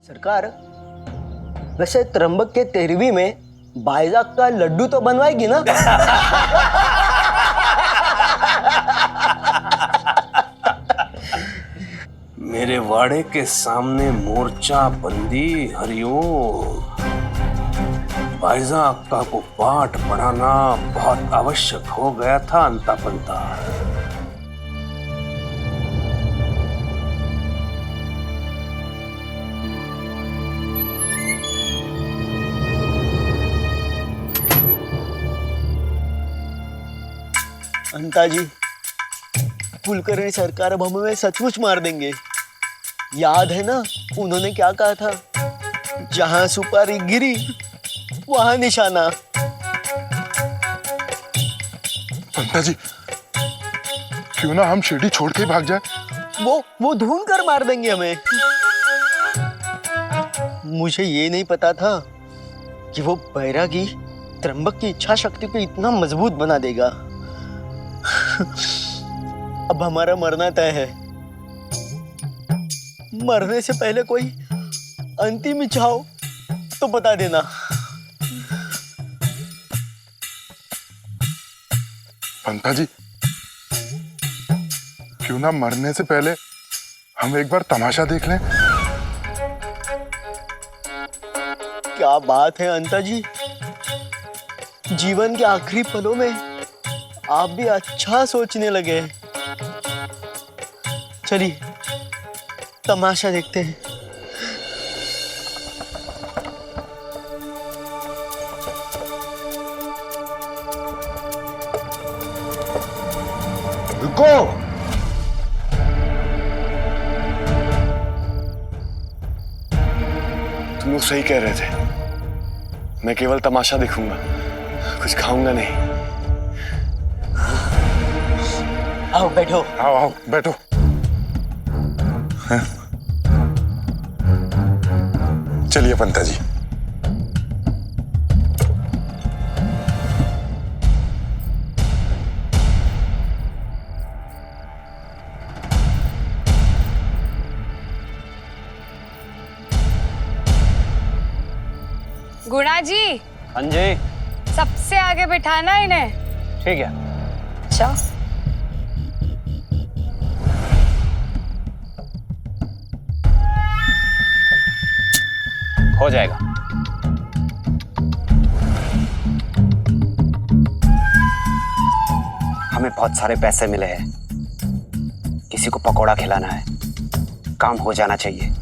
सरकार, वैसे त्र्यंबक के 13वीं में बाइजाक का लड्डू तो बनवाएगी ना? मेरे वाड़े के सामने मोर्चा बंदी हरिओम। बाइजा अक्का को पाठ पढ़ाना बहुत आवश्यक हो गया था अंता पंता। अंताजी, कुलकर्णी सरकार अब हमें सचमुच मार देंगे। याद है ना उन्होंने क्या कहा था? जहां सुपारी गिरी वहां निशाना। पंता जी, क्यों ना हम शिरडी छोड़ के ही भाग जाए? वो ढूंढ कर मार देंगे हमें। मुझे ये नहीं पता था कि वो बैरागी त्र्यंबक की इच्छा शक्ति को इतना मजबूत बना देगा। अब हमारा मरना तय है। मरने से पहले कोई अंतिम इच्छा हो तो बता देना। पंता जी, क्यों ना मरने से पहले हम एक बार तमाशा देख लें? क्या बात है अंता जी, जीवन के आखिरी पलों में आप भी अच्छा सोचने लगे। चलिए तमाशा देखते हैं। रुको! तुम लोग सही कह रहे थे। मैं केवल तमाशा देखूंगा, कुछ खाऊंगा नहीं। आओ बैठो। आओ आओ बैठो। हैं? चलिए पंता जी। गुणा जी, हाँ जी, सबसे आगे बिठाना इन्हें। ठीक है। अच्छा, हो जाएगा। हमें बहुत सारे पैसे मिले हैं, किसी को पकौड़ा खिलाना है, काम हो जाना चाहिए।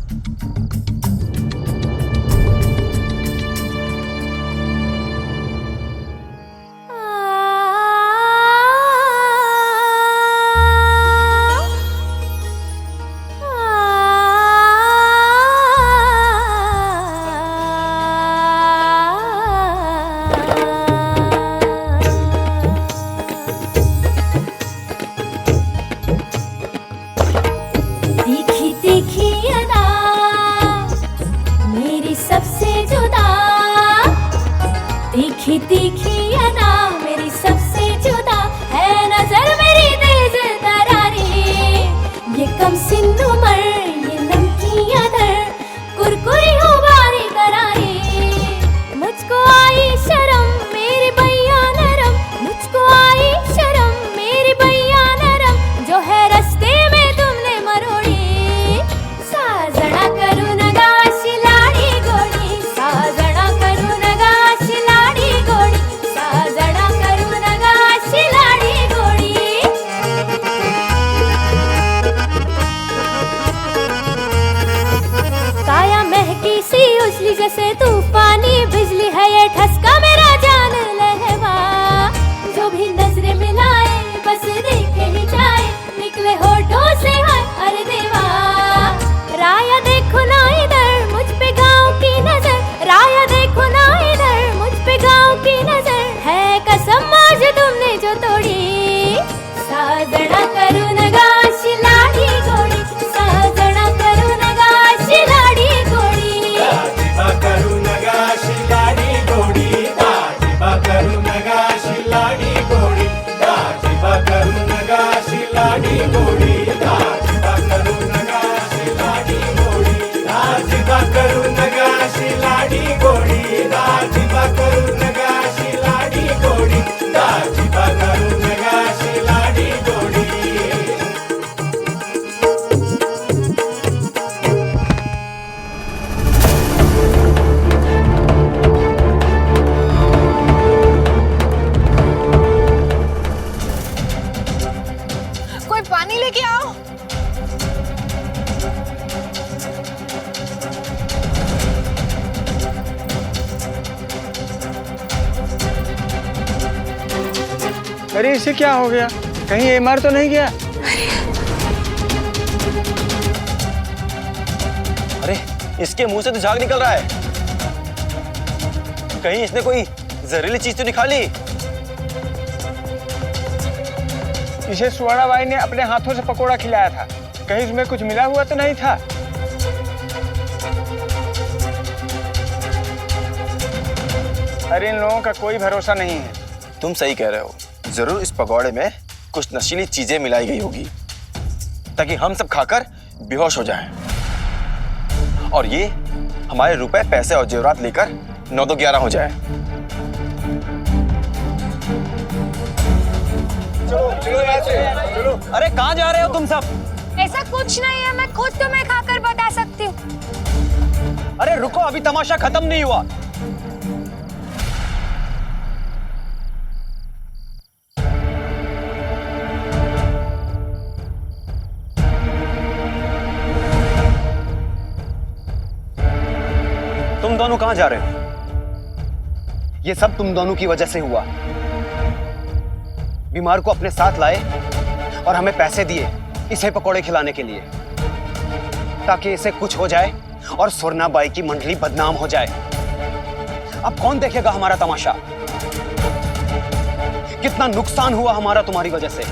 तीखी तीखी अदा मेरी सबसे जुदा, तीखी तीखी अदा मेरी सबसे जुदा है। नजर मेरी तेज तरारी, ये कम सिंध उमर, ये नमकी अदर, कुरकुरी हो बारी करारी। मुझको आई शर्म मेरी बैया नरम, मुझको आई शर्म मेरी बैया नरम, जो है रस्ते में तुमने मरोड़ी। साजणा करू नगाशी लाडी गोडी, साजणा करू नगाशी लाडी गोडी, साजणा करू नगाशी लाडी गोडी। काया महकी सी उछली जैसे तूफानी बिजली है, ये ठसका मेरा जान लहवा। जो भी नजरें मिलाए बस देखे ही जाए, निकले होठों से हाय अरे देवा। राया देखो ना इधर मुझ पे गाँव की नजर, राया देखो ना इधर मुझ पे गाँव की नजर, है कसम आज तुमने जो तोड़ी। साजणा करू नगाशी लाडी गोडी, साजणा करू नगाशी लाडी गोडी। करू नगाशी लाडी गोडी, अरे इसे क्या हो गया? कहीं एमआर तो नहीं गया? अरे इसके मुंह से तो झाग निकल रहा है। कहीं इसने कोई जहरीली चीज तो नहीं खा ली? इसे सुवर्णा बाई ने अपने हाथों से पकोड़ा खिलाया था, कहीं इसमें कुछ मिला हुआ तो नहीं था? अरे इन लोगों का कोई भरोसा नहीं है। तुम सही कह रहे हो, जरूर इस पकौड़े में कुछ नशीली चीजें मिलाई गई होगी ताकि हम सब खाकर बेहोश हो जाएं। और ये हमारे रुपए, पैसे और जेवरात लेकर 9-11 हो जाए। चलो। अरे कहाँ जा रहे हो तुम सब? ऐसा कुछ नहीं है, मैं खुद तुम्हें खाकर बता सकती हूँ। अरे रुको, अभी तमाशा खत्म नहीं हुआ। तुम दोनों कहाँ जा रहे हो? ये सब तुम दोनों की वजह से हुआ। बीमार को अपने साथ लाए और हमें पैसे दिए इसे पकोड़े खिलाने के लिए, ताकि इसे कुछ हो जाए और सुवर्णा बाई की मंडली बदनाम हो जाए। अब कौन देखेगा हमारा तमाशा? कितना नुकसान हुआ हमारा तुम्हारी वजह से।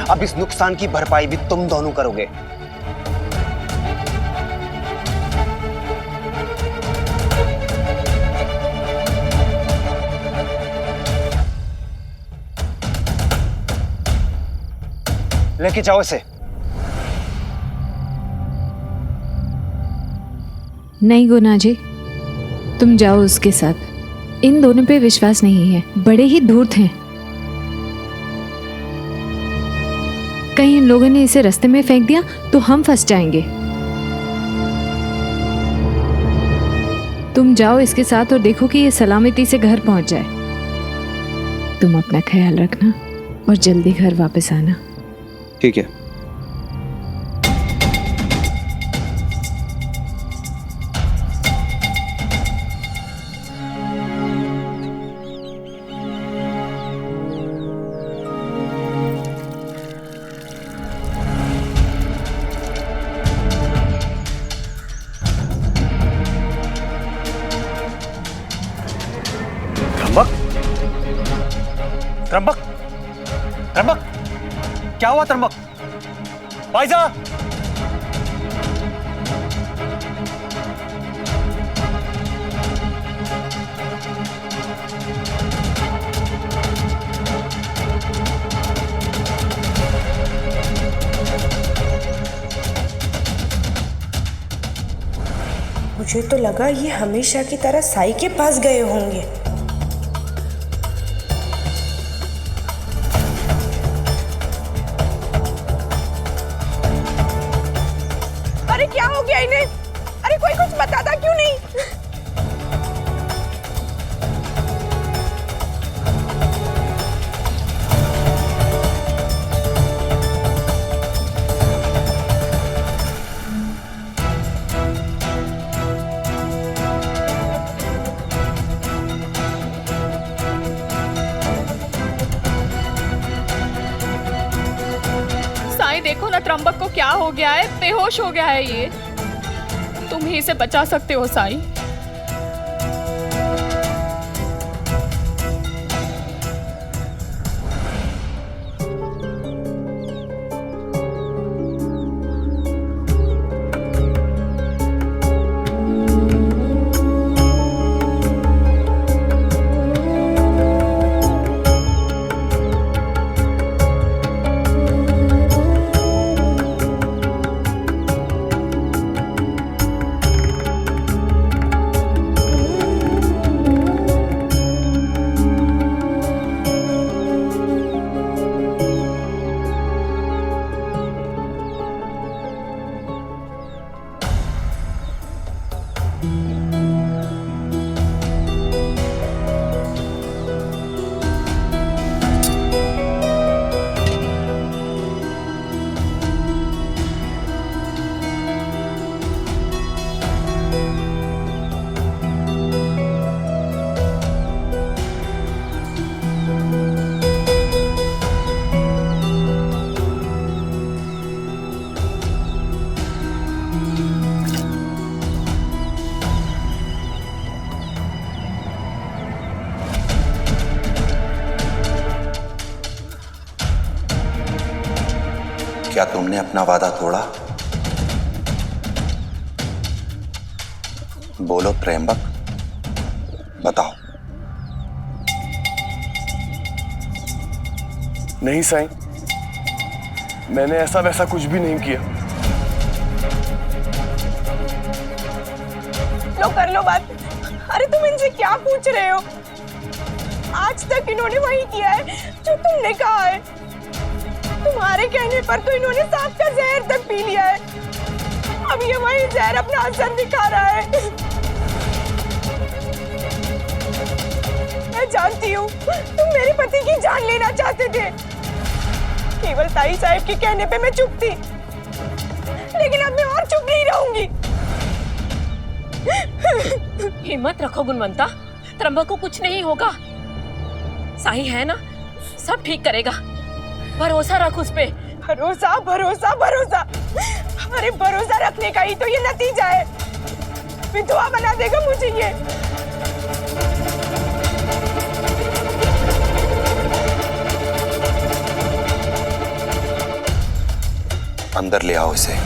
अब इस नुकसान की भरपाई भी तुम दोनों करोगे। लेके जाओ इसे। नहीं गुना जी, तुम जाओ उसके साथ। इन दोनों पे विश्वास नहीं है, बड़े ही धूर्त हैं। कहीं इन लोगों ने इसे रास्ते में फेंक दिया तो हम फंस जाएंगे। तुम जाओ इसके साथ और देखो कि ये सलामती से घर पहुंच जाए। तुम अपना ख्याल रखना और जल्दी घर वापस आना। ठीक है। त्र्यंबक, त्र्यंबक, क्या हुआ त्र्यंबक? भाईजा, मुझे तो लगा ये हमेशा की तरह साई के पास गए होंगे। अरे क्या हो गया इन्हें? अरे कोई कुछ बताता क्यों नहीं? साईं देखो ना, त्र्यंबक को क्या हो गया है, बेहोश हो गया है ये। तुम ही इसे बचा सकते हो साईं। क्या तुमने अपना वादा तोड़ा? बोलो त्र्यंबक, बताओ। नहीं साईं, मैंने ऐसा वैसा कुछ भी नहीं किया। लो कर लो बात। अरे तुम इनसे क्या पूछ रहे हो? आज तक इन्होंने वही किया है जो तुमने कहा है। तुम्हारे कहने पर तो इन्होंने सांप का जहर तक पी लिया है। अब ये वही जहर अपना असर दिखा रहा है। मैं जानती हूँ तुम मेरे पति की जान लेना चाहते थे। केवल ताई साहब के कहने पे मैं चुप थी, लेकिन अब मैं और चुप नहीं रहूंगी। हिम्मत रखो गुणवंता, त्र्यंबक को कुछ नहीं होगा। साई है ना, सब ठीक करेगा, भरोसा रख उस पे। भरोसा भरोसा भरोसा, अरे भरोसा रखने का ही तो ये नतीजा है। विधवा बना देगा मुझे ये। अंदर ले आओ इसे।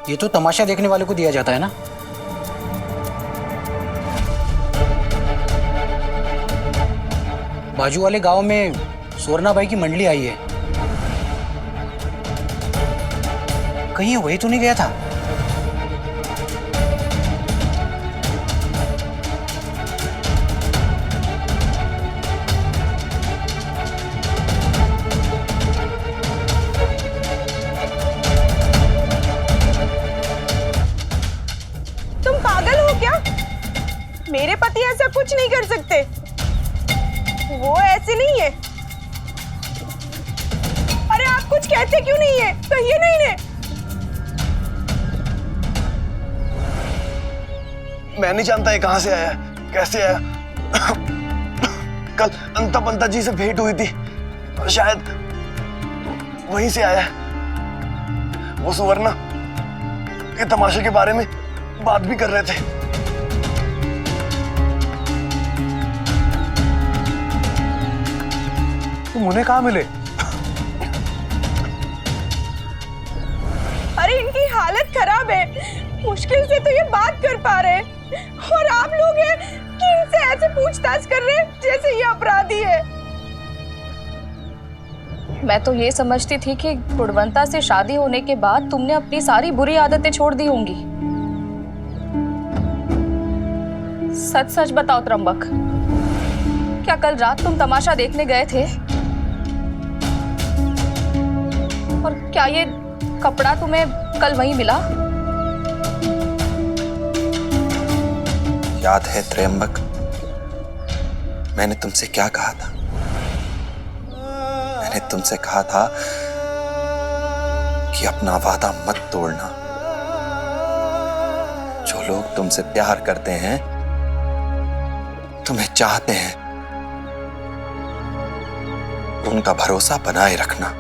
ये तो तमाशा देखने वाले को दिया जाता है ना। बाजू वाले गांव में सोरना बाई की मंडली आई है, कहीं वही तो नहीं गया था? मेरे पति ऐसा कुछ नहीं कर सकते, वो ऐसे नहीं है। अरे आप कुछ कहते क्यों नहीं है? कहिए नहीं ने। मैं नहीं जानता ये कहां से आया, कैसे आया। कल अंता पंता जी से भेंट हुई थी, शायद वहीं से आया। वो सुवर्णा के तमाशे के बारे में बात भी कर रहे थे। तुम उन्हें कहाँ मिले? अरे इनकी हालत खराब है, मुश्किल से तो ये बात कर पा रहे हैं, और आप लोग हैं कि इनसे ऐसे पूछताछ कर रहे हैं जैसे ये अपराधी है। मैं तो ये समझती थी कि गुणवंता से शादी होने के बाद तुमने अपनी सारी बुरी आदतें छोड़ दी होंगी। सच सच बताओ त्र्यंबक, क्या कल रात तुम तमाशा देखने गए थे? और क्या ये कपड़ा तुम्हें कल वहीं मिला? याद है त्र्यंबक, मैंने तुमसे क्या कहा था? मैंने तुमसे कहा था कि अपना वादा मत तोड़ना। जो लोग तुमसे प्यार करते हैं, तुम्हें चाहते हैं, उनका भरोसा बनाए रखना,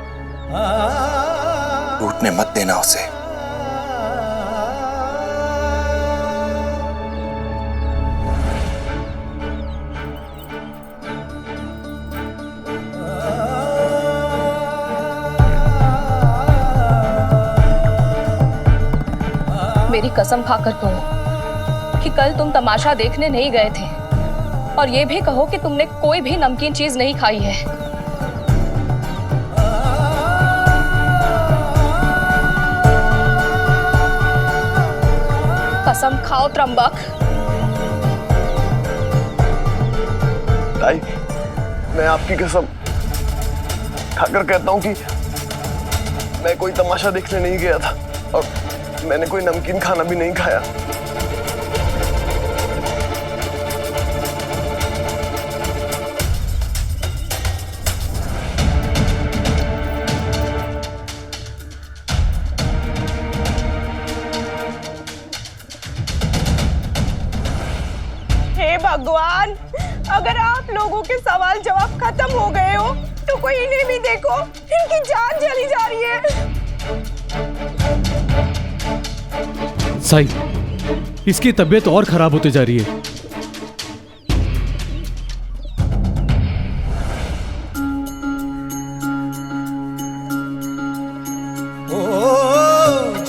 टूटने मत देना उसे। मेरी कसम खाकर कहो कि कल तुम तमाशा देखने नहीं गए थे, और ये भी कहो कि तुमने कोई भी नमकीन चीज नहीं खाई है। कसम खाओ त्र्यंबक। ताई, मैं आपकी कसम खाकर कहता हूँ कि मैं कोई तमाशा देखने नहीं गया था, और मैंने कोई नमकीन खाना भी नहीं खाया। भगवान, अगर आप लोगों के सवाल जवाब खत्म हो गए हो तो कोई इन्हें भी देखो, इनकी जान चली जा रही है। साई, इसकी तबीयत और खराब होती जा रही है।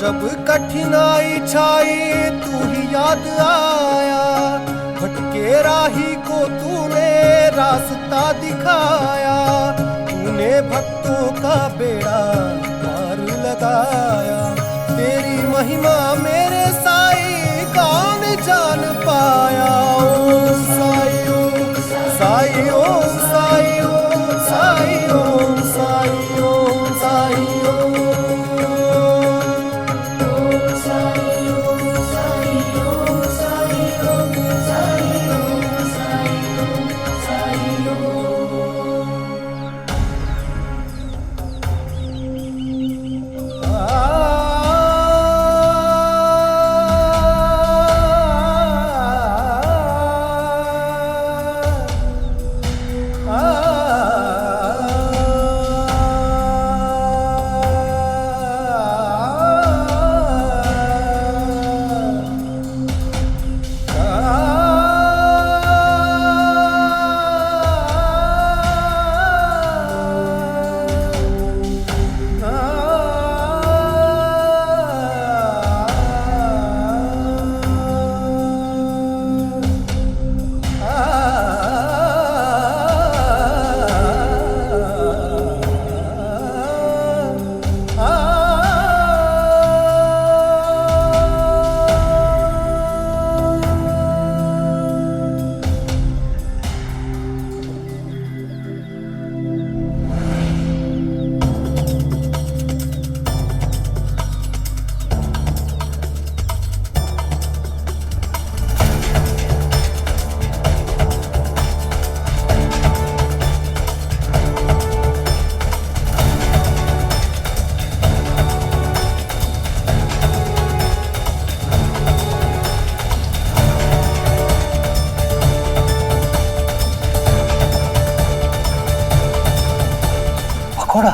जब कठिनाई छाई तू ही याद आया, भटके राही को तूने रास्ता दिखाया, तूने भक्तों का बेड़ा पार लगाया, तेरी महिमा मेरे साई कौन जान पाया। ओम साई ओम साई ओम साई ओम साई ओम साई ओम साई ओम। पकौड़ा?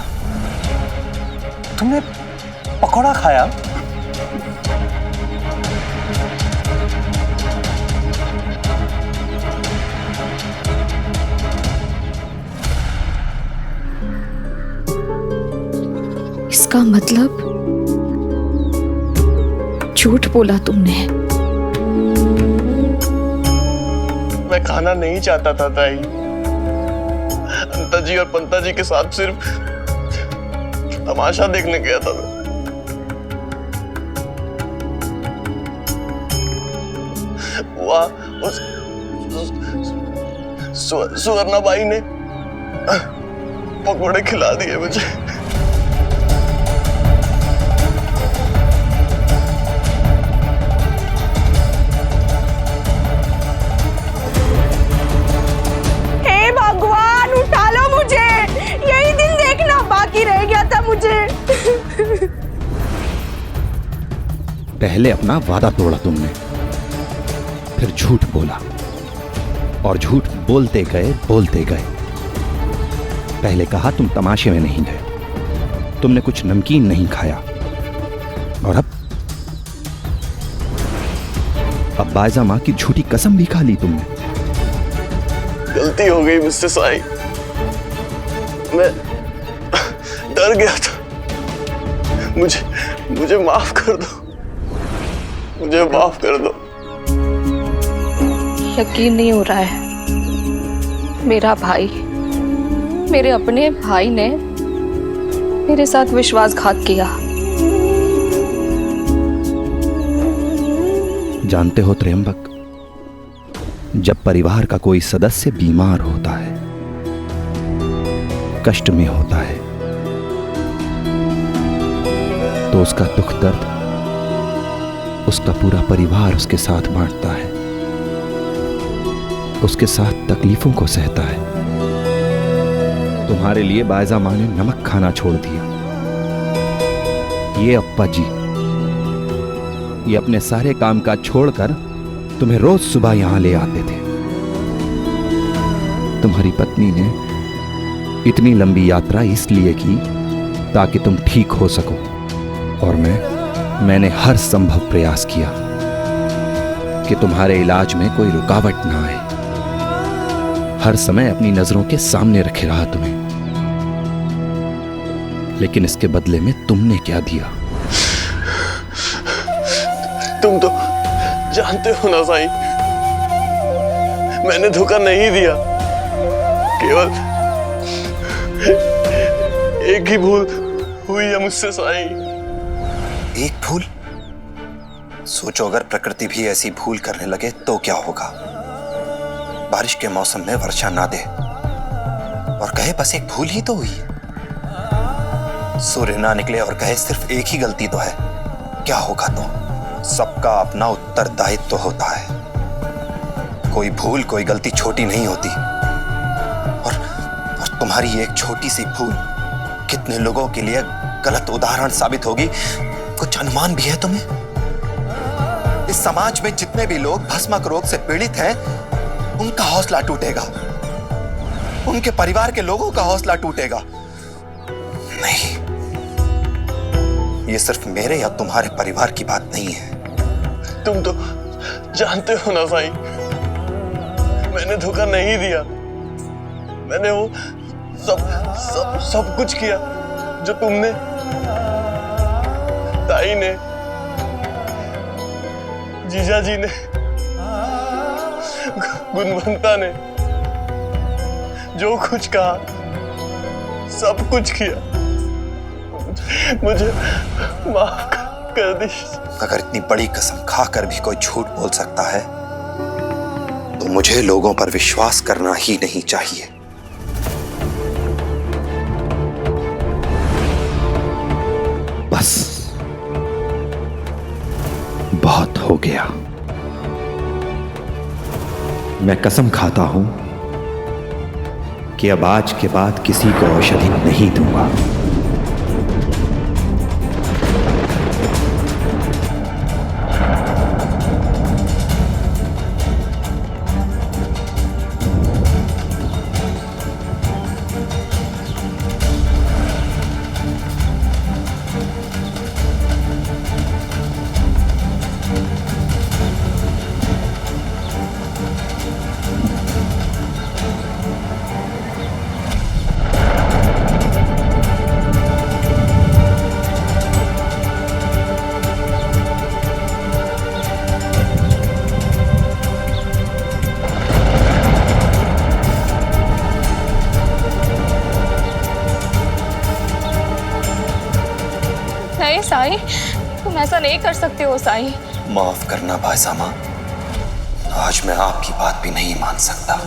तुमने पकौड़ा खाया? इसका मतलब झूठ बोला तुमने। मैं खाना नहीं चाहता था ताई। अंता जी और पंता जी के साथ सिर्फ तमाशा देखने गया था। वहां सुवर्णा बाई ने पकौड़े खिला दिए मुझे। हे भगवान, उठा लो मुझे, यही दिन देखना बाकी रह गया था मुझे। पहले अपना वादा तोड़ा तुमने, फिर झूठ बोला और झूठ बोलते गए। पहले कहा तुम तमाशे में नहीं गए, तुमने कुछ नमकीन नहीं खाया, और अब बायजा माँ की झूठी कसम भी खा ली तुमने। गलती हो गई मुझसे साईं, मैं डर गया था। मुझे माफ कर दो, मुझे माफ कर दो। यकीन नहीं हो रहा है, मेरा भाई, मेरे अपने भाई ने मेरे साथ विश्वासघात किया। जानते हो त्र्यंबक, जब परिवार का कोई सदस्य बीमार होता है, कष्ट में होता है, तो उसका दुख दर्द उसका पूरा परिवार उसके साथ बांटता है, उसके साथ तकलीफों को सहता है। तुम्हारे लिए बायजा माँ ने नमक खाना छोड़ दिया। ये अप्पा जी, ये अपने सारे काम काज छोड़कर तुम्हें रोज सुबह यहां ले आते थे। तुम्हारी पत्नी ने इतनी लंबी यात्रा इसलिए की ताकि तुम ठीक हो सको, और मैंने हर संभव प्रयास किया कि तुम्हारे इलाज में कोई रुकावट ना आए। हर समय अपनी नजरों के सामने रखे रहा तुम्हें, लेकिन इसके बदले में तुमने क्या दिया? तुम तो जानते हो ना साईं, मैंने धोखा नहीं दिया। केवल एक ही भूल हुई है मुझसे साईं। एक भूल? सोचो अगर प्रकृति भी ऐसी भूल करने लगे तो क्या होगा? बारिश के मौसम में वर्षा ना दे और कहे बस एक भूल ही तो हुई। सूर्य ना निकले और कहे सिर्फ एक ही गलती तो है, क्या होगा? तो सबका अपना उत्तरदायित्व होता है। कोई भूल, कोई गलती छोटी नहीं होती। और तुम्हारी एक छोटी सी भूल कितने लोगों के लिए गलत उदाहरण साबित होगी, कुछ अनुमान भी है तुम्हें? इस समाज में जितने भी लोग भस्मक रोग से पीड़ित हैं, उनका हौसला टूटेगा, उनके परिवार के लोगों का हौसला टूटेगा। नहीं, ये सिर्फ मेरे या तुम्हारे परिवार की बात नहीं है। तुम तो जानते हो ना साईं, मैंने धोखा नहीं दिया। मैंने वो सब कुछ किया जो तुमने, ताई ने, जीजा जी ने, गुणवंता ने जो कुछ कहा, सब कुछ किया। मुझे माफ कर दी। अगर इतनी बड़ी कसम खाकर भी कोई झूठ बोल सकता है तो मुझे लोगों पर विश्वास करना ही नहीं चाहिए। बस बहुत हो गया। मैं कसम खाता हूं कि अब आज के बाद किसी को औषधि नहीं दूंगा। नहीं साईं, तुम ऐसा नहीं कर सकते हो साईं। माफ करना भाईसामा, आज मैं आपकी बात भी नहीं मान सकता।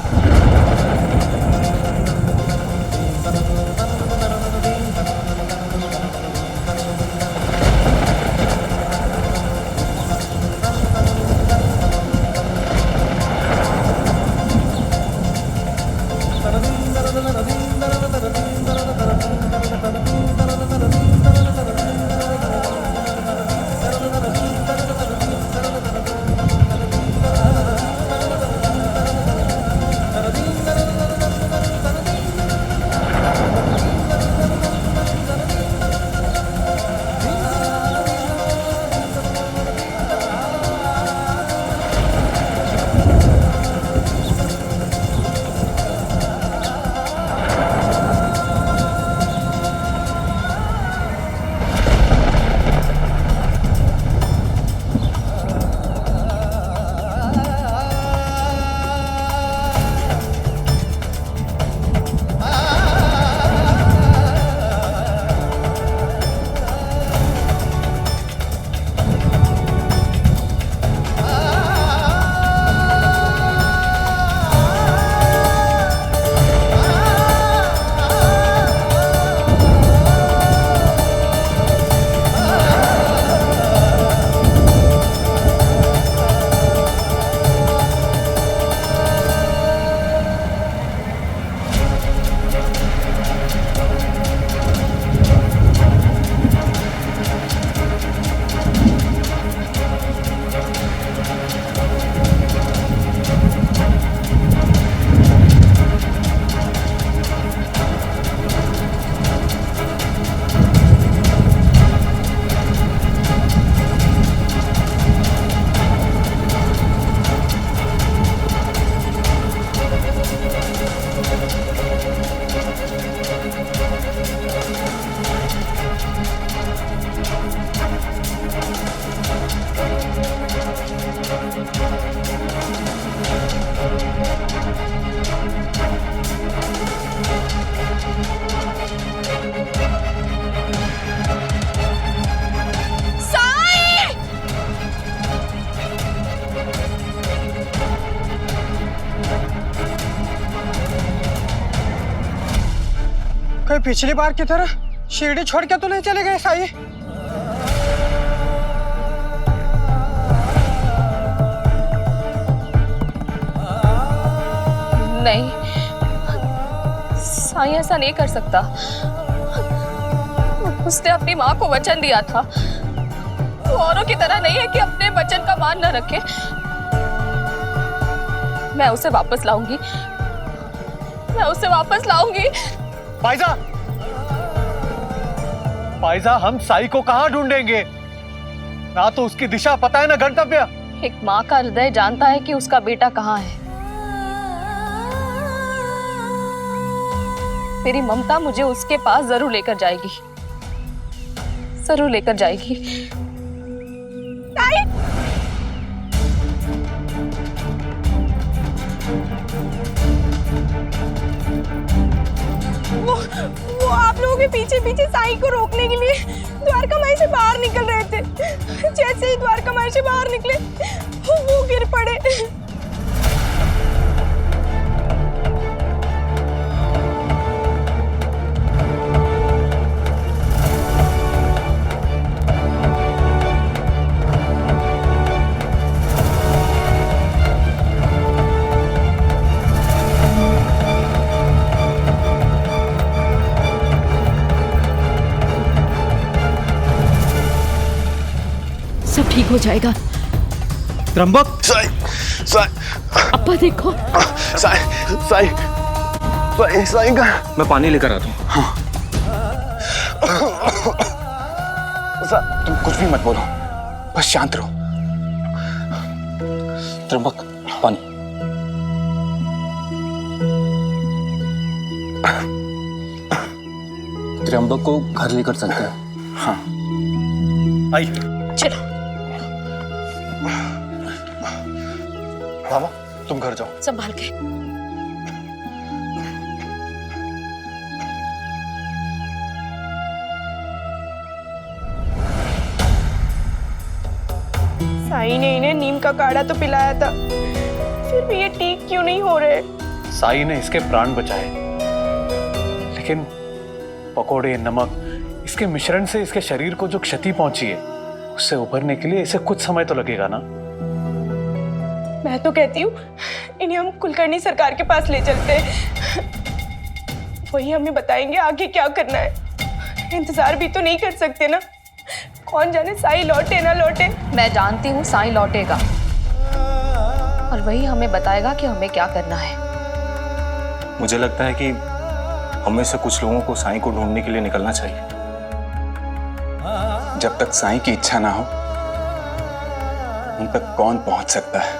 पिछली बार की तरह शिरडी छोड़ के तो नहीं चले गए साई? नहीं, साईं ऐसा नहीं कर सकता। उसने अपनी माँ को वचन दिया था। वो औरों की तरह नहीं है कि अपने वचन का मान न रखे। मैं उसे वापस लाऊंगी, मैं उसे वापस लाऊंगी। पायजा, पायजा, हम साई को कहाँ ढूंढेंगे? ना तो उसकी दिशा पता है ना गंतव्य। एक माँ का हृदय जानता है कि उसका बेटा कहाँ है। मेरी ममता मुझे उसके पास जरूर लेकर जाएगी, जरूर लेकर जाएगी। वो आप लोगों के पीछे पीछे साईं को रोकने के लिए द्वारका माई से बाहर निकल रहे थे। जैसे ही द्वारका माई से बाहर निकले वो गिर पड़े। सब ठीक हो जाएगा। त्रंबक, साई, साई, अब्बा देखो। साई, साई, साई, साई का। मैं पानी लेकर आता हूँ। हाँ। तुम कुछ भी मत बोलो, बस शांत रहो। त्र्यंबक, पानी। त्र्यंबक को घर लेकर चलते हैं। हाँ। आइए। चलो। बाबा, तुम घर जाओ। संभाल के। साईं ने इन्हें नीम का काढ़ा तो पिलाया था, फिर भी ये ठीक क्यों नहीं हो रहे? साई ने इसके प्राण बचाए, लेकिन पकोड़े, नमक, इसके मिश्रण से इसके शरीर को जो क्षति पहुंची है, उससे उभरने के लिए इसे कुछ समय तो लगेगा ना। मैं तो कहती हूँ इन्हें हम कुलकर्णी सरकार के पास ले चलते हैं। वही हमें बताएंगे आगे क्या करना है। इंतजार भी तो नहीं कर सकते ना। कौन जाने साईं लौटे ना लौटे। मैं जानती हूँ साईं लौटेगा और वही हमें बताएगा कि हमें क्या करना है। मुझे लगता है कि हमें से कुछ लोगों को साईं को ढूंढने के लिए निकलना चाहिए। जब तक साईं की इच्छा ना हो, उन तक कौन पहुंच सकता है।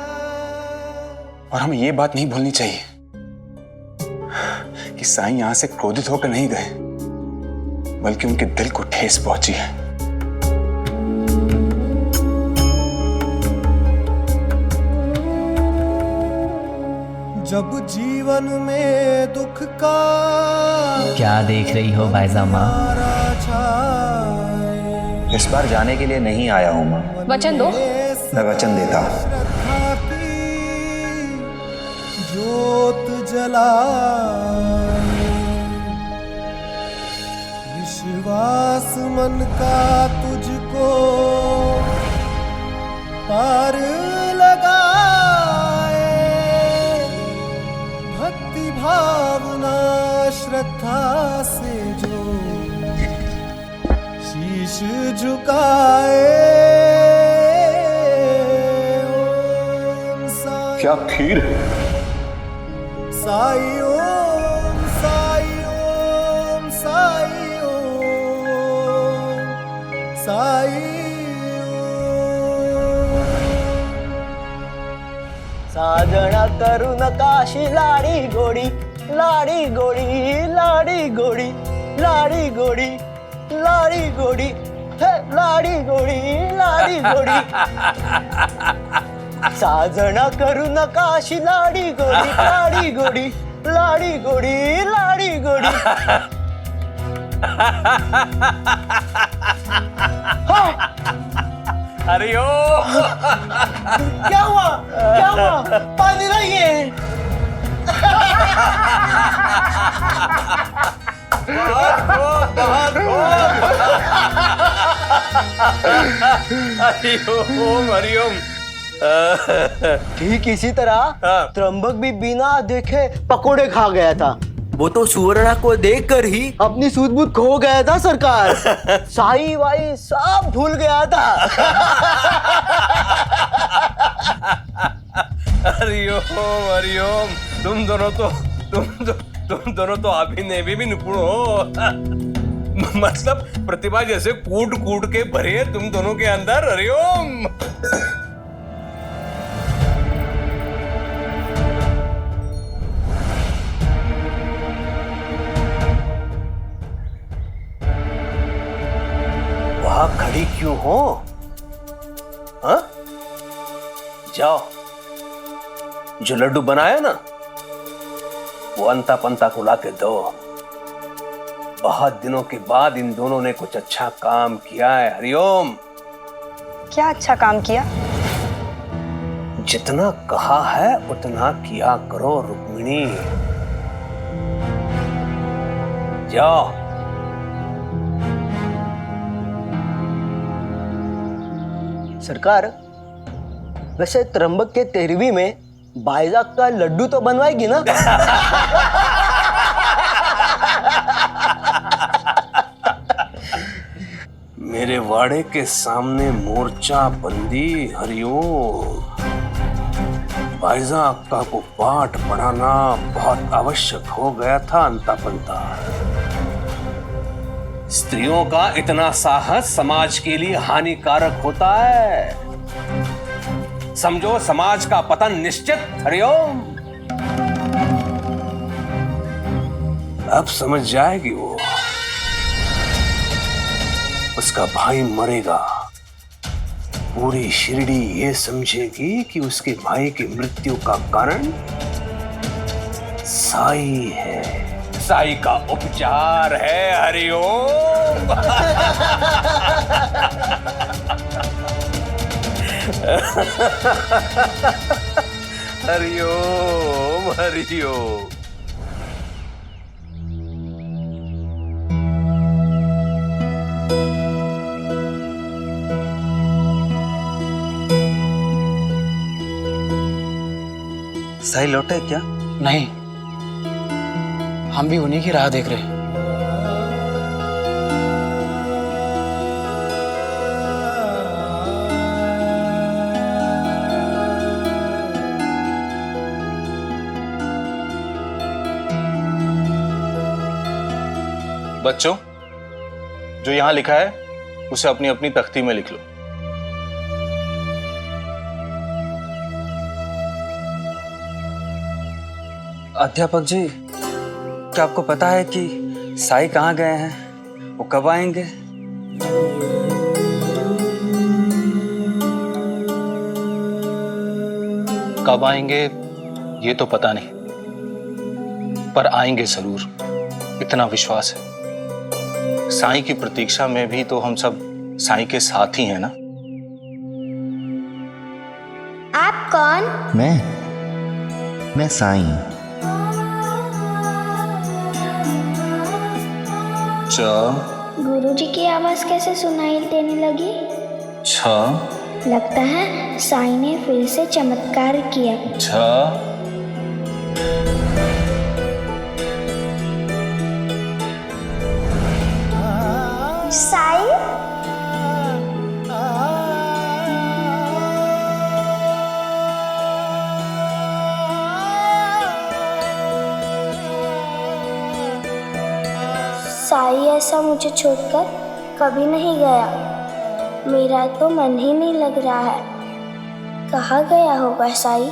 और हमें ये बात नहीं भूलनी चाहिए कि साईं यहां से क्रोधित होकर नहीं गए, बल्कि उनके दिल को ठेस पहुंची है। जब जीवन में दुख का क्या देख रही हो भाईजा माँ? इस बार जाने के लिए नहीं आया हूं माँ। वचन दो। मैं वचन देता हूं। जोत जलाए, विश्वास मन का तुझको पार लगाए, भक्ति भावना श्रद्धा से जो शीश झुकाए। क्या खीर है? साई ओम, साई ओम, साई ओम, साई ओम। साजना करू नकाशी लाडी गोडी, लाडी गोडी, लाडी गोडी, लाडी गोडी, लाडी गोडी, हे लाडी गोडी, लाडी गोडी। साजना करू नकाशी लाडी गोडी, लाडी गोडी, लाडी गोडी, लाडी गोडी। अरे ओ क्या हुआ? क्या हुआ? पानी नहीं है। हरिओम हरिओम। ठीक इसी तरह त्र्यंबक भी बिना देखे पकोड़े खा गया था। वो तो सुवर्णा को देखकर ही अपनी सूझबूझ खो गया था सरकार। साई वाई सब भूल गया था। हरिओम हरिओम। तुम दोनों तो अभिनय में भी निपुण हो। मतलब प्रतिभा जैसे कूट कूट के भरे हैं तुम दोनों के अंदर। हरिओम। वहां खड़ी क्यों हो? हाँ? जाओ, जो लड्डू बनाया ना वो अंता पंता को लाके दो। बहुत दिनों के बाद इन दोनों ने कुछ अच्छा काम किया है। हरिओम। क्या अच्छा काम किया? जितना कहा है उतना किया करो रुक्मिणी। जाओ। सरकार, वैसे त्र्यंबक के 13वीं में बाइजा का लड्डू तो बनवाएगी ना? मेरे वाड़े के सामने मोर्चा बंदी। हरिओम। बाइजा अक्का को पाठ पढ़ाना बहुत आवश्यक हो गया था अंता पंता। स्त्रियों का इतना साहस समाज के लिए हानिकारक होता है। समझो समाज का पतन निश्चित। हरिओम। अब समझ जाएगी वो। उसका भाई मरेगा, पूरी शिरडी ये समझेगी कि उसके भाई की मृत्यु का कारण साई है, साई का उपचार है। हरिओम। हरिओम हरिओम। साई लौटे क्या? नहीं, हम भी उन्हीं की राह देख रहे हैं। बच्चों, जो यहां लिखा है उसे अपनी अपनी तख्ती में लिख लो। अध्यापक जी, क्या आपको पता है कि साई कहाँ गए हैं? वो कब आएंगे? कब आएंगे ये तो पता नहीं, पर आएंगे जरूर, इतना विश्वास है। साईं की प्रतीक्षा में भी तो हम सब साईं के साथ ही हैं ना। आप कौन? मैं साईं। गुरुजी की आवाज कैसे सुनाई देने लगी? लगता है साईं ने फिर से चमत्कार किया। साईं? साईं ऐसा मुझे छोड़कर कभी नहीं गया। मेरा तो मन ही नहीं लग रहा है। कहाँ गया होगा साईं?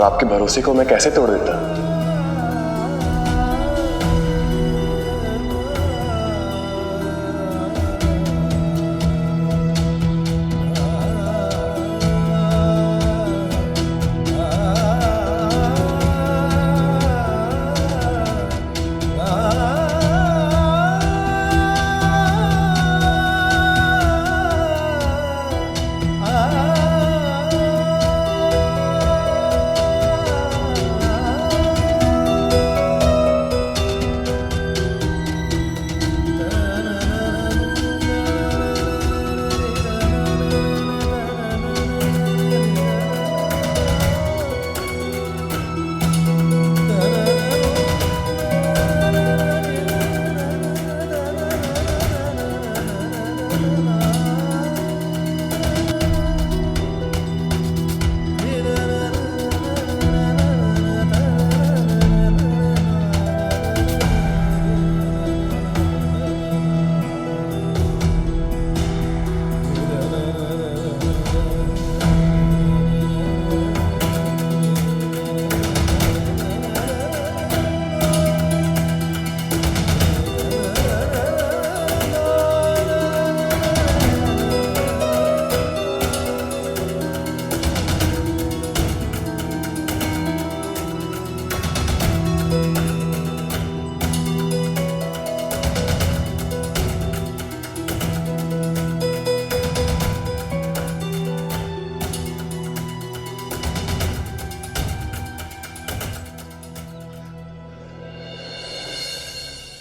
और आपके भरोसे को मैं कैसे तोड़ देता।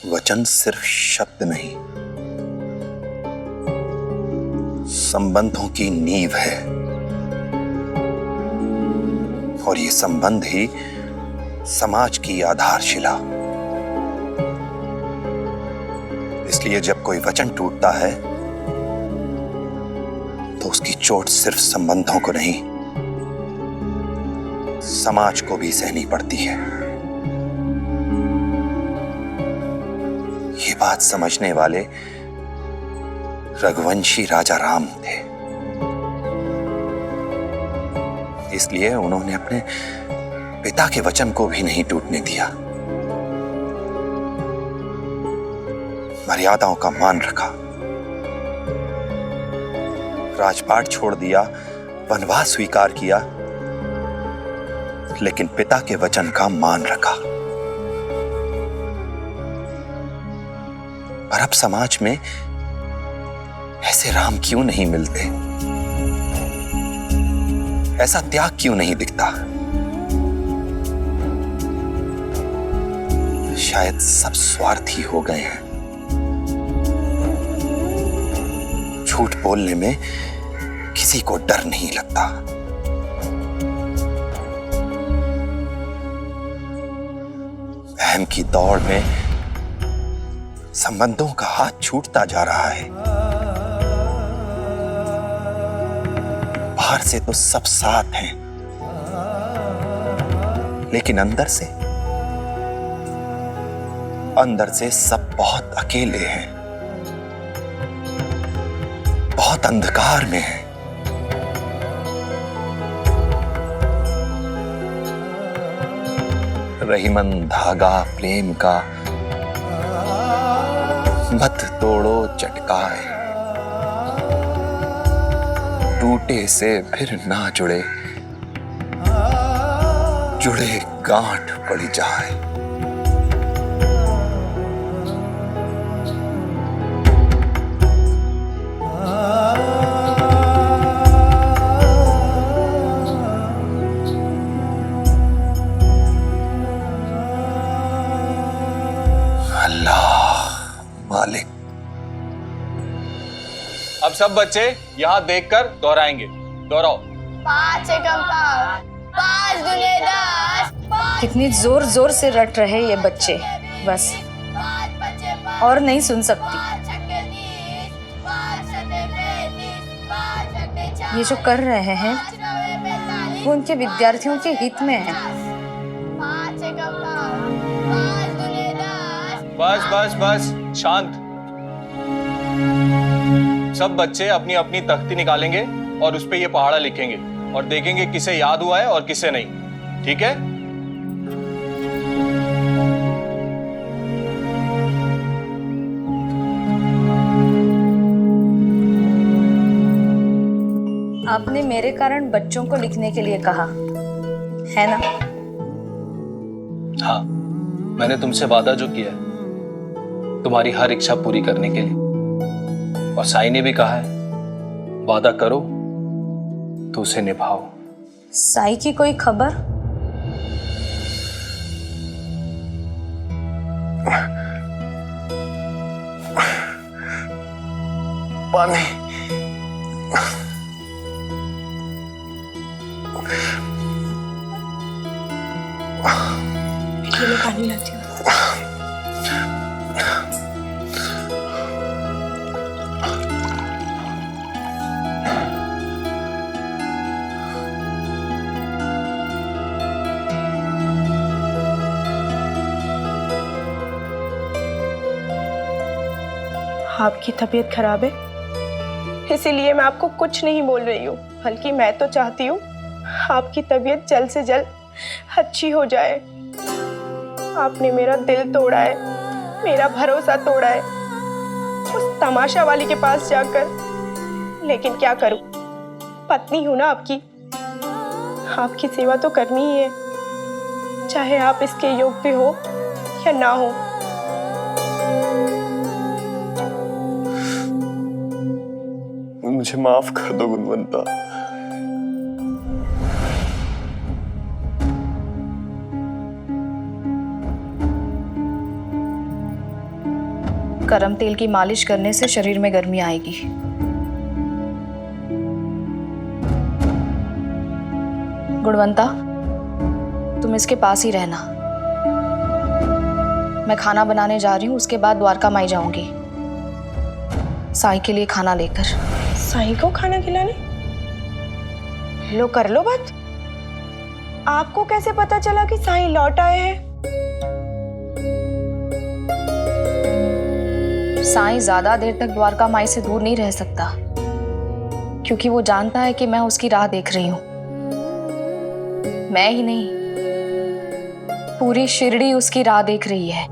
वचन सिर्फ शब्द नहीं, संबंधों की नींव है, और ये संबंध ही समाज की आधारशिला। इसलिए जब कोई वचन टूटता है तो उसकी चोट सिर्फ संबंधों को नहीं, समाज को भी सहनी पड़ती है। ये बात समझने वाले रघुवंशी राजा राम थे। इसलिए उन्होंने अपने पिता के वचन को भी नहीं टूटने दिया, मर्यादाओं का मान रखा, राजपाट छोड़ दिया, वनवास स्वीकार किया, लेकिन पिता के वचन का मान रखा। और अब समाज में ऐसे राम क्यों नहीं मिलते? ऐसा त्याग क्यों नहीं दिखता? शायद सब स्वार्थी हो गए हैं। झूठ बोलने में किसी को डर नहीं लगता। अहम की दौड़ में संबंधों का हाथ छूटता जा रहा है। बाहर से तो सब साथ हैं, लेकिन अंदर से सब बहुत अकेले हैं, बहुत अंधकार में हैं। रहीमन धागा प्रेम का मत तोड़ो चटकाए, टूटे से फिर ना जुड़े, जुड़े गांठ पड़ जाए। मालिक। अब सब बच्चे यहाँ देखकर दोहराएंगे। दोहराओ। 5 एकम 5, 5 दूने 10। कितनी जोर जोर से रट रहे ये बच्चे, बस और नहीं सुन सकती। ये जो कर रहे हैं वो उनके विद्यार्थियों के हित में है। बस बस बस, शांत। सब बच्चे अपनी अपनी तख्ती निकालेंगे और उस पे ये पहाड़ा लिखेंगे और देखेंगे किसे याद हुआ है और किसे नहीं। ठीक है? आपने मेरे कारण बच्चों को लिखने के लिए कहा है ना? हाँ, मैंने तुमसे वादा जो किया है तुम्हारी हर इच्छा पूरी करने के लिए, और साई ने भी कहा है वादा करो तो उसे निभाओ। साई की कोई खबर? पानी। मैं पानी लाती हूँ। आपकी तबीयत खराब है, इसीलिए मैं आपको कुछ नहीं बोल रही हूँ, बल्कि मैं तो चाहती हूँ आपकी तबीयत जल्द से जल्द अच्छी हो जाए। आपने मेरा दिल तोड़ा है, मेरा भरोसा तोड़ा है उस तमाशा वाली के पास जाकर, लेकिन क्या करूं, पत्नी हूं ना आपकी, आपकी सेवा तो करनी ही है, चाहे आप इसके योग्य हो या ना हो। मुझे माफ कर दो गुणवंता। गरम तेल की मालिश करने से शरीर में गर्मी आएगी। गुणवंता, तुम इसके पास ही रहना। मैं खाना बनाने जा रही हूँ, उसके बाद द्वारका माई जाऊंगी साई के लिए खाना लेकर। साई को खाना खिलाने? लो कर लो बात। आपको कैसे पता चला कि साई लौट आए हैं? साई ज्यादा देर तक द्वारका माई से दूर नहीं रह सकता, क्योंकि वो जानता है कि मैं उसकी राह देख रही हूं। मैं ही नहीं, पूरी शिरडी उसकी राह देख रही है।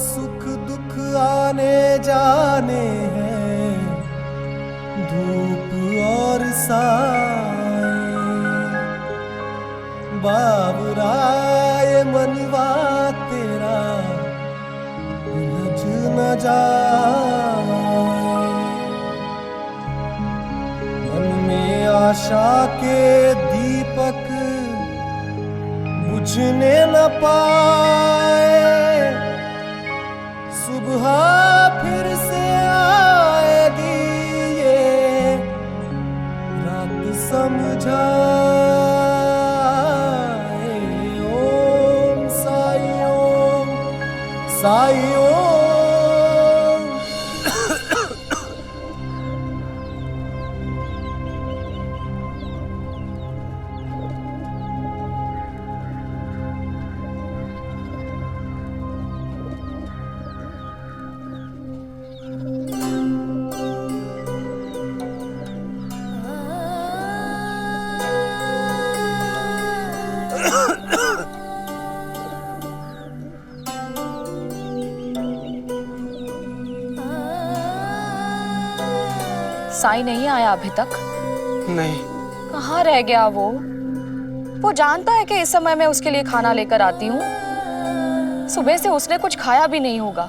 सुख दुख आने जाने हैं, धूप और साए, बाबराए मनवा तेरा उलझ न जाए। मन में आशा के दीपक बुझने न पाए, सुबह फिर से आएगी ये रात समझाए। ओम साई ओम साई ओम। साई नहीं आया अभी तक? नहीं। कहाँ रह गया वो? वो जानता है कि इस समय मैं उसके लिए खाना लेकर आती हूँ। सुबह से उसने कुछ खाया भी नहीं होगा।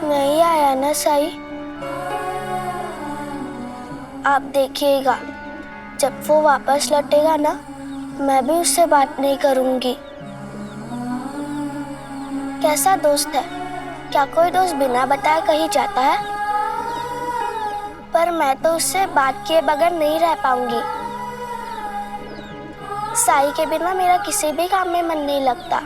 नहीं आया ना साई? आप देखिएगा, जब वो वापस लौटेगा ना, मैं भी उससे बात नहीं करूंगी। कैसा दोस्त है? क्या कोई दोस्त बिना बताए कहीं जाता है? पर मैं तो उससे बात किए बगैर नहीं रह पाऊंगी। साई के बिना मेरा किसी भी काम में मन नहीं लगता।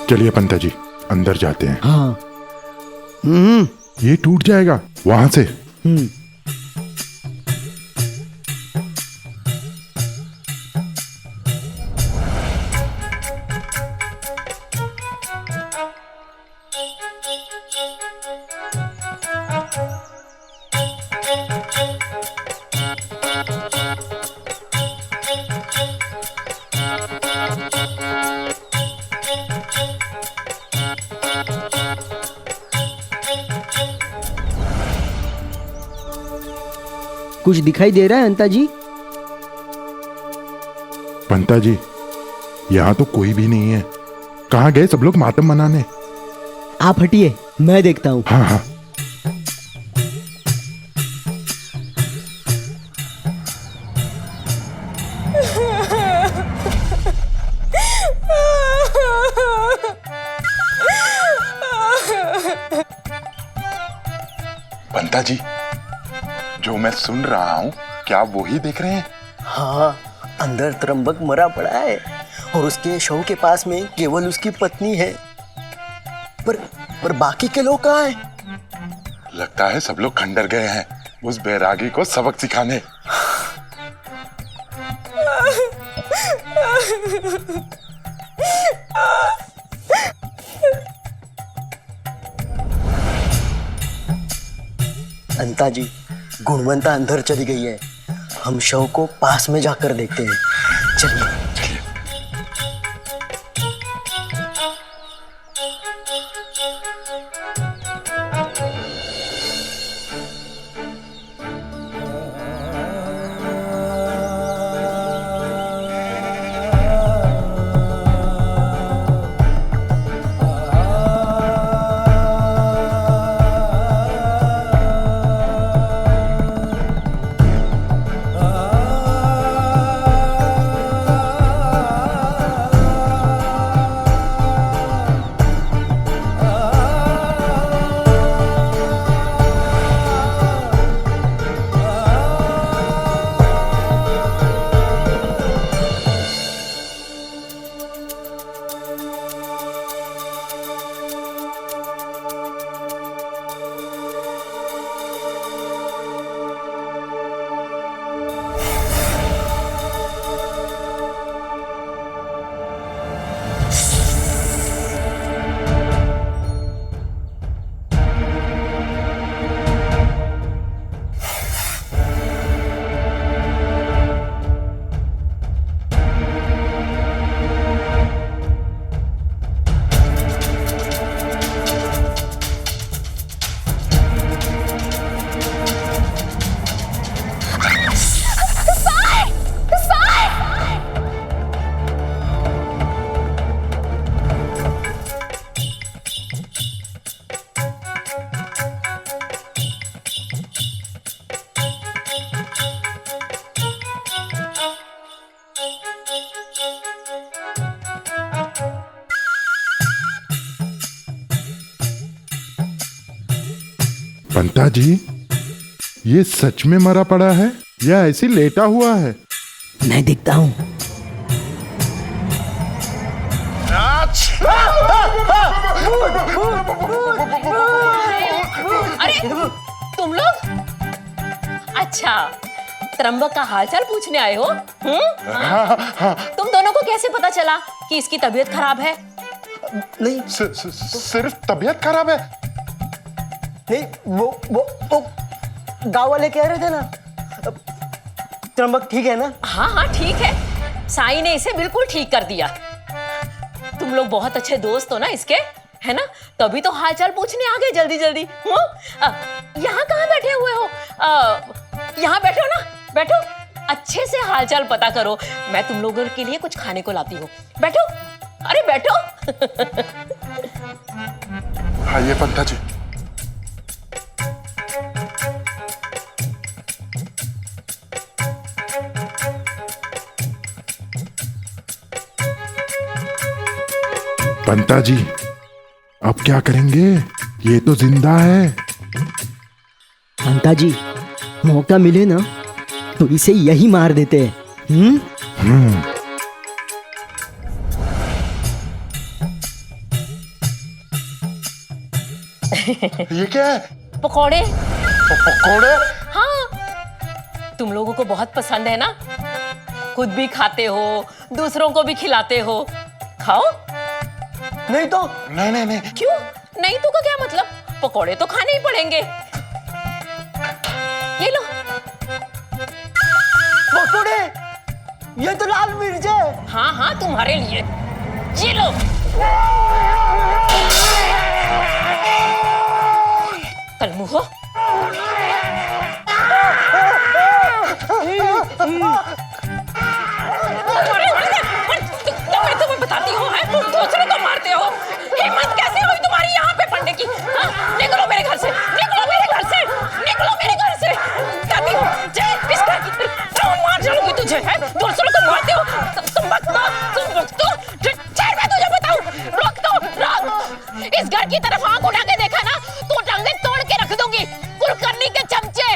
चलिए पंता जी अंदर जाते हैं। हाँ। ये टूट जाएगा वहां से। कुछ दिखाई दे रहा है अंता जी? पंता जी यहाँ तो कोई भी नहीं है। कहाँ गए सब लोग मातम मनाने? आप हटिए, मैं देखता हूँ। हाँ हाँ। पंता जी जो मैं सुन रहा हूँ क्या आप वही देख रहे हैं? हाँ, अंदर त्रंबक मरा पड़ा है और उसके शव के पास में केवल उसकी पत्नी है। पर बाकी के लोग कहाँ हैं? लगता है सब लोग खंडर गए हैं उस बैरागी को सबक सिखाने। अंता जी, गुणवंता अंदर चली गई है। हम शव को पास में जाकर देखते हैं। चलिए। पंता जी ये सच में मरा पड़ा है या ऐसी लेटा हुआ है? मैं देखता हूँ। अरे तुम लोग, अच्छा त्रंबक का हालचाल पूछने आए हो? तुम दोनों को कैसे पता चला कि इसकी तबीयत खराब है? नहीं सिर्फ तबीयत खराब है? नहीं, वो गांव वाले कह रहे थे ना, त्रंबक ठीक है ना? हाँ हाँ ठीक है, साईं ने इसे बिल्कुल ठीक कर दिया। तुम लोग बहुत अच्छे दोस्त हो ना इसके, है ना? तभी तो हालचाल पूछने आ गए जल्दी जल्दी। यहाँ कहाँ बैठे हुए हो? यहाँ बैठो ना, बैठो, अच्छे से हालचाल पता करो। मैं तुम लोगों के लिए कुछ खाने को लाती हूँ। बैठो, अरे बैठो। हाँ ये पंता जी। पंता जी अब क्या करेंगे? ये तो जिंदा है। पंता जी मौका मिले ना तो इसे यही मार देते हैं। ये क्या है? पकौड़े। पकौड़े? हाँ, तुम लोगों को बहुत पसंद है ना, खुद भी खाते हो, दूसरों को भी खिलाते हो। खाओ। नहीं तो? नहीं। क्यों नहीं तो का क्या मतलब? पकौड़े तो खाने ही पड़ेंगे। ये लो। पकौड़े? ये तो लाल मिर्च है। हाँ, तुम्हारे लिए। ये लो। कलमुहो। मैं तुम्हें बताती हूँ, दूसरों को मारते हो। हिम्मत कैसे हुई तुम्हारी यहाँ पे पढ़ने की? निकलो मेरे घर से, निकलो मेरे घर से, निकलो मेरे घर से। कहती हूँ, इस घर की मार डालूंगी तुझे। है दूसरों को मारते हो तुम मैं तुझे बताऊँ, रोक। इस घर की तरफ आंख उठा के देखा ना तो टांगे तोड़ के रख दूंगी। कुलकर्णी के चमचे।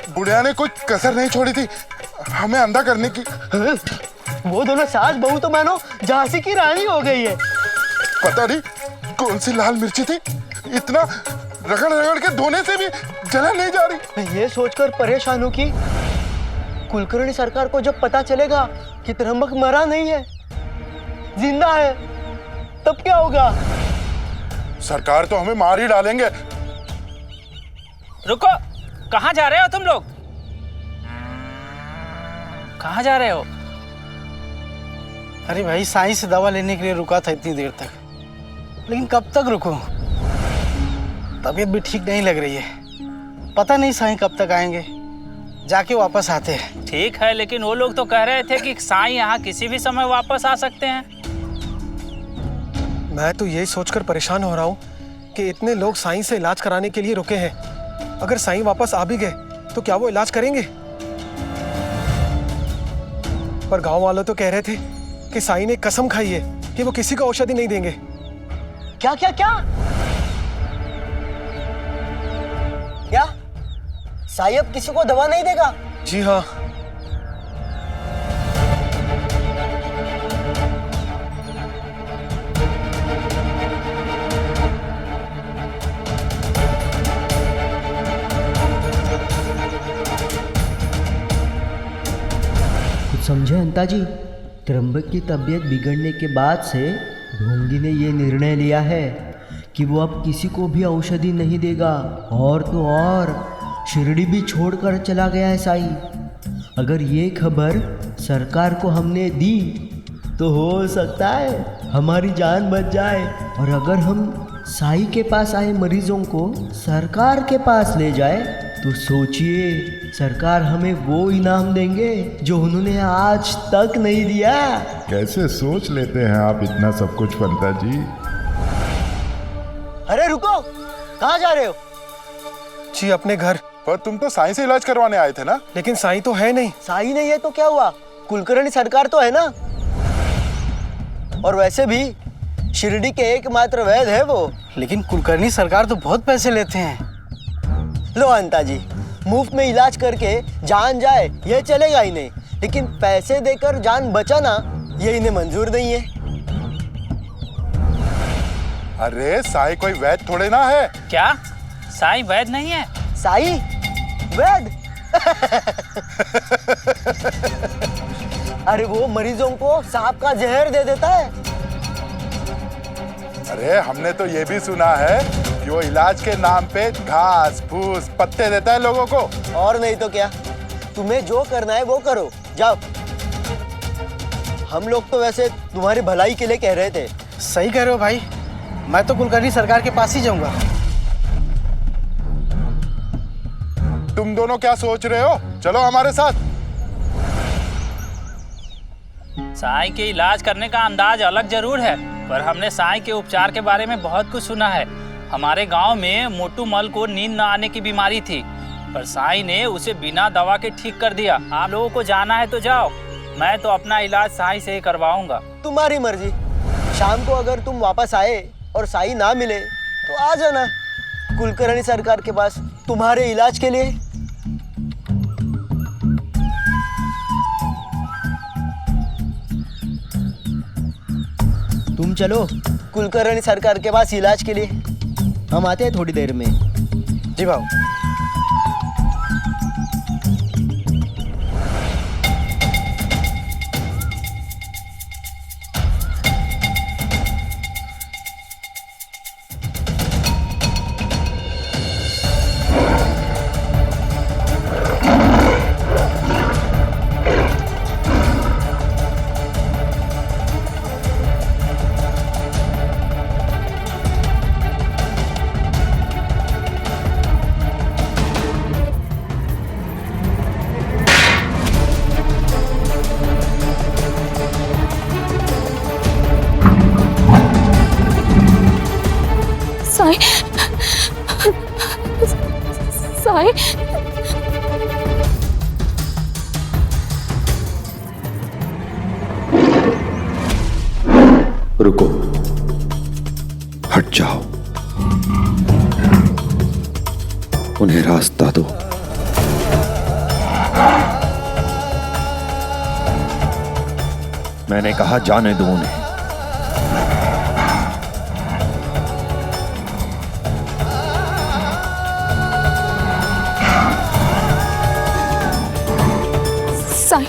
बुढ़िया ने कुछ कसर नहीं छोड़ी थी हमें अंधा करने की। वो दोनों सास बहू तो मानो झांसी की रानी हो गई है। पता नहीं कौन सी लाल मिर्ची थी, इतना रगड़ रगड़ के धोने से भी जलन नहीं जा रही। मैं ये सोचकर परेशान हूँ कि कुलकर्णी सरकार को जब पता चलेगा कि त्र्यंबक मरा नहीं है, जिंदा है, तब क्या होगा? सरकार तो हमें मार ही डालेंगे। रुको, कहाँ जा रहे हो तुम लोग? कहाँ जा रहे हो? अरे भाई, साईं से दवा लेने के लिए रुका था इतनी देर तक, लेकिन कब तक रुकूं? तबीयत भी ठीक नहीं लग रही है। पता नहीं साईं कब तक आएंगे, जाके वापस आते हैं। ठीक है, लेकिन वो लोग तो कह रहे थे कि साईं यहाँ किसी भी समय वापस आ सकते हैं। मैं तो यही सोचकर परेशान हो रहा हूँ कि इतने लोग साईं से इलाज कराने के लिए रुके हैं। अगर साईं वापस आ भी गए तो क्या वो इलाज करेंगे? पर गांव वालों तो कह रहे थे कि साईं ने कसम खाई है कि वो किसी को औषधि नहीं देंगे। क्या क्या क्या? क्या साईं अब किसी को दवा नहीं देगा? जी हाँ। समझे अंता जी, त्र्यंबक की तबीयत बिगड़ने के बाद से ढोंगी ने ये निर्णय लिया है कि वो अब किसी को भी औषधि नहीं देगा, और तो और शिरडी भी छोड़कर चला गया है साईं। अगर ये खबर सरकार को हमने दी तो हो सकता है हमारी जान बच जाए, और अगर हम साईं के पास आए मरीजों को सरकार के पास ले जाए तो सोचिए सरकार हमें वो इनाम देंगे जो उन्होंने आज तक नहीं दिया। कैसे सोच लेते हैं आप इतना सब कुछ पंता जी? अरे रुको, कहाँ जा रहे हो? जी अपने घर। पर तुम तो साईं से इलाज करवाने आए थे ना? लेकिन साईं तो है नहीं। साईं नहीं है तो क्या हुआ, कुलकर्णी सरकार तो है ना। और वैसे भी शिरडी के एकमात्र वैद्य है वो। लेकिन कुलकर्णी सरकार तो बहुत पैसे लेते हैं। लो अंता जी, मुफ्त में इलाज करके जान जाए ये चलेगा ही नहीं, लेकिन पैसे देकर जान बचाना ये इन्हें मंजूर नहीं है। अरे साई कोई वैद्य थोड़े ना है। क्या साई वैद्य नहीं है? साई वैद्य? अरे वो मरीजों को सांप का जहर दे देता है। अरे हमने तो ये भी सुना है कि वो इलाज के नाम पे घास फूस पत्ते देता है लोगों को। और नहीं तो क्या, तुम्हें जो करना है वो करो, जाओ। हम लोग तो वैसे तुम्हारी भलाई के लिए कह रहे थे। सही कह रहे हो भाई, मैं तो कुलकर्णी सरकार के पास ही जाऊंगा। तुम दोनों क्या सोच रहे हो? चलो हमारे साथ। साई के इलाज करने का अंदाज अलग जरूर है, पर हमने साई के उपचार के बारे में बहुत कुछ सुना है। हमारे गांव में मोटू मल को नींद न आने की बीमारी थी, पर साई ने उसे बिना दवा के ठीक कर दिया। आप लोगों को जाना है तो जाओ, मैं तो अपना इलाज साई से ही करवाऊंगा। तुम्हारी मर्जी। शाम को अगर तुम वापस आए और साई ना मिले तो आ जाना कुलकर्णी सरकार के पास तुम्हारे इलाज के लिए। तुम चलो कुलकर्णी सरकार के पास इलाज के लिए, हम आते हैं थोड़ी देर में। जी बाबू। साई साई रुको, हट जाओ, उन्हें रास्ता दो। मैंने कहा जाने दो उन्हें। साई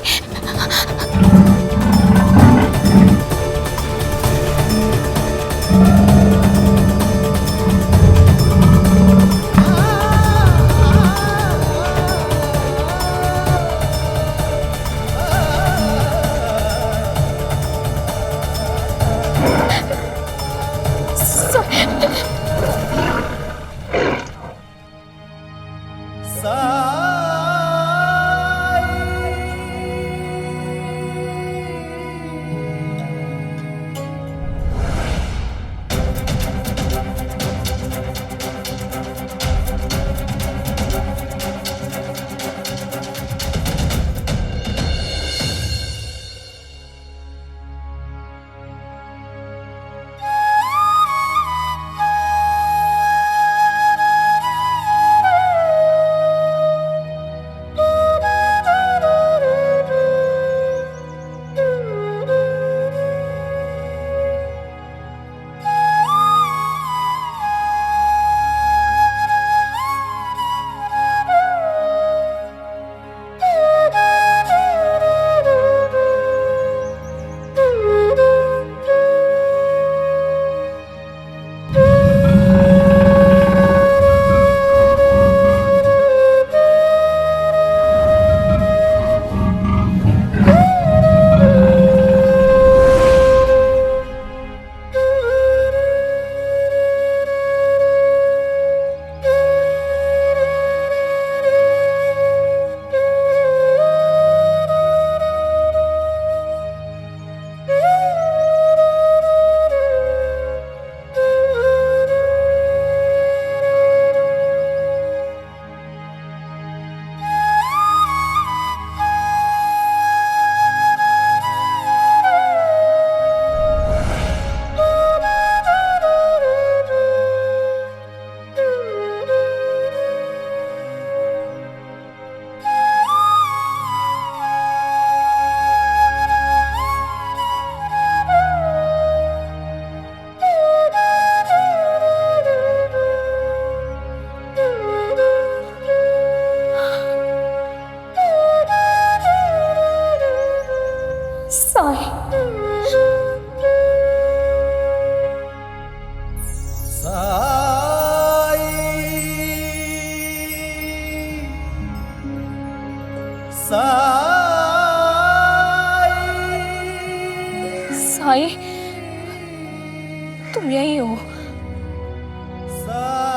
तुम यही हो,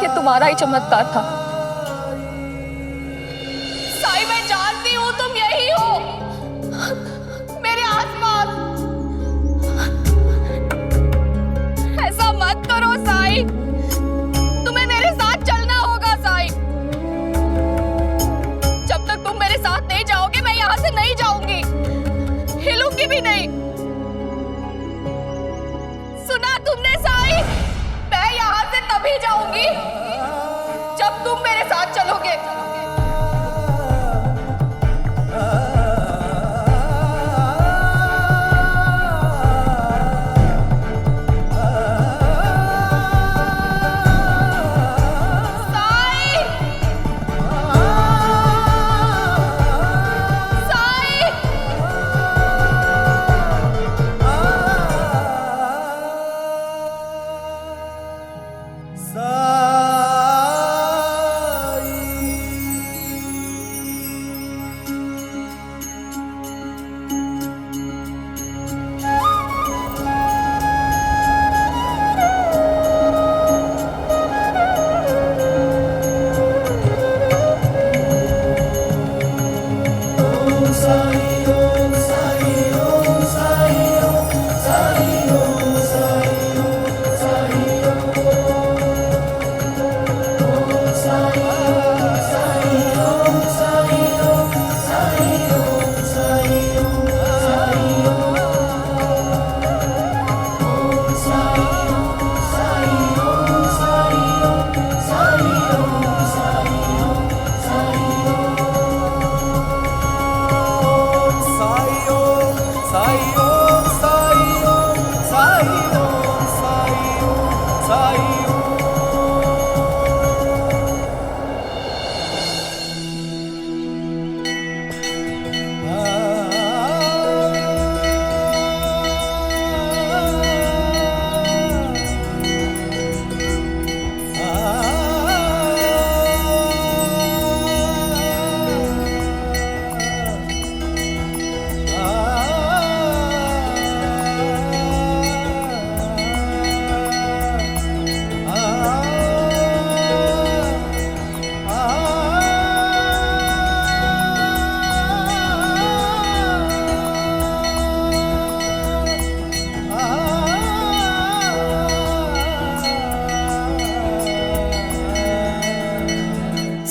ये तुम्हारा ही चमत्कार था। साई, मैं जानती हूँ तुम यही हो, मेरे आसपास। ऐसा मत करो साई, तुम्हें मेरे साथ चलना होगा साई। जब तक तुम मेरे साथ नहीं जाओगे मैं यहाँ से नहीं जाऊंगी, हिलूंगी भी नहीं। सुना तुमने साई? मैं यहाँ से तभी जाऊंगी जब तुम मेरे साथ चलोगे।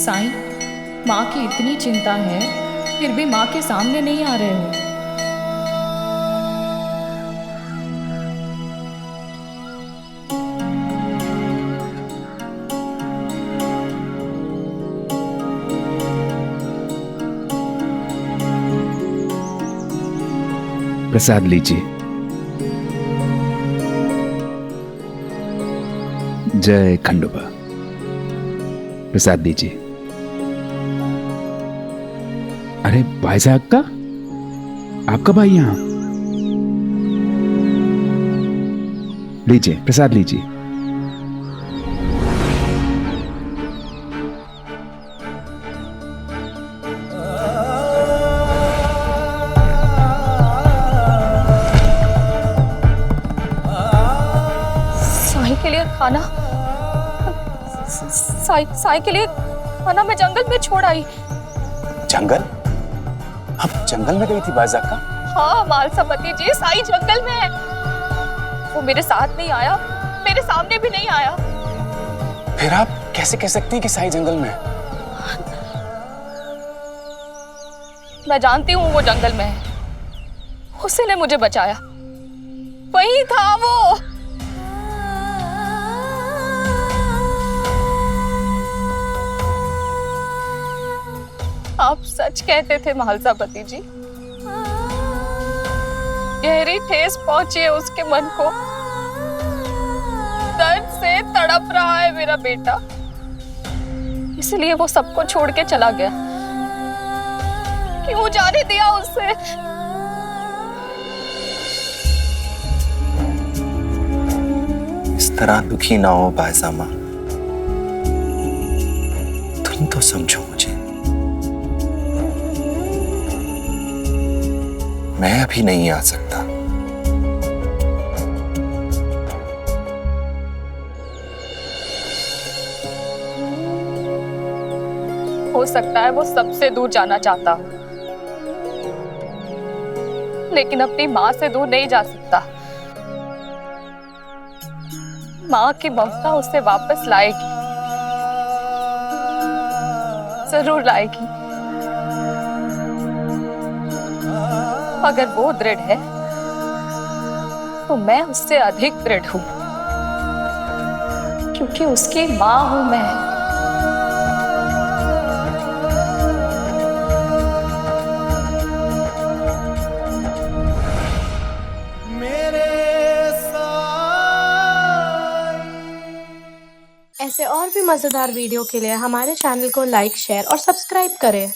साईं, माँ की इतनी चिंता है फिर भी माँ के सामने नहीं आ रहे हो। प्रसाद लीजिए। जय खंडोबा। प्रसाद लीजिए। अरे भाई साहब का आप कब आई यहां? लीजिए प्रसाद लीजिए। साई के लिए खाना, साई के लिए खाना मैं जंगल में छोड़ आई। जंगल? अब जंगल में गई थी बाइज़ा का? हाँ मालसापति जी, साई जंगल में है। वो मेरे साथ नहीं आया, मेरे सामने भी नहीं आया। फिर आप कैसे कह सकती हैं कि साई जंगल में है? मैं जानती हूँ वो जंगल में है, उसी ने मुझे बचाया, वही था वो। आप सच कहते थे महालसापति जी। गहरी ठेस पहुंची है उसके मन को, दर्द से तड़प रहा है मेरा बेटा, इसलिए वो सबको छोड़ के चला गया। क्यों जाने दिया उससे? इस तरह दुखी ना हो बाइज़ा माँ, तुम तो समझो मुझे। मैं अभी नहीं आ सकता, हो सकता है वो सबसे दूर जाना चाहता हो, लेकिन अपनी माँ से दूर नहीं जा सकता। माँ की ममता उसे वापस लाएगी, जरूर लाएगी। अगर वो दृढ़ है तो मैं उससे अधिक दृढ़ हूं, क्योंकि उसकी माँ हूं मैं। ऐसे और भी मज़ेदार वीडियो के लिए हमारे चैनल को लाइक, शेयर और सब्सक्राइब करें।